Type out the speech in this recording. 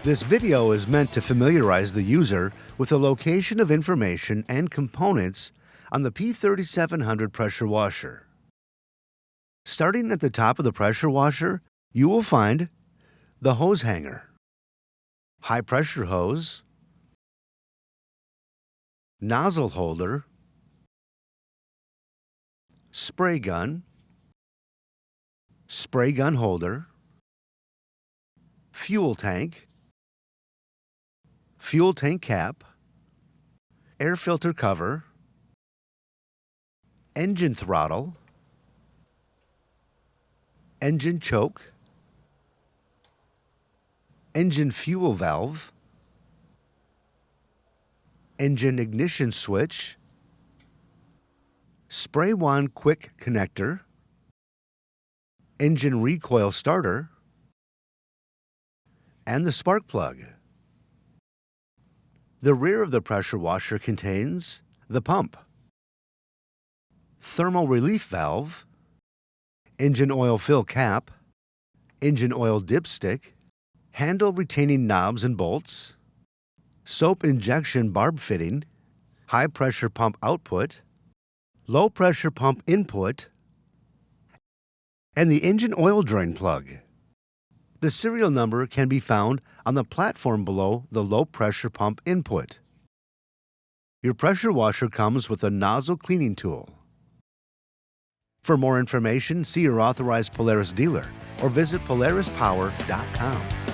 This video is meant to familiarize the user with the location of information and components on the P3700 pressure washer. Starting at the top of the pressure washer, you will find the hose hanger, high pressure hose, nozzle holder, spray gun holder, fuel tank cap, air filter cover, engine throttle, engine choke, engine fuel valve, engine ignition switch, spray wand quick connector, engine recoil starter, and the spark plug. The rear of the pressure washer contains the pump, thermal relief valve, engine oil fill cap, engine oil dipstick, handle retaining knobs and bolts, soap injection barb fitting, high pressure pump output, low pressure pump input, and the engine oil drain plug. The serial number can be found on the platform below the low pressure pump input. Your pressure washer comes with a nozzle cleaning tool. For more information, see your authorized Polaris dealer or visit polarispower.com.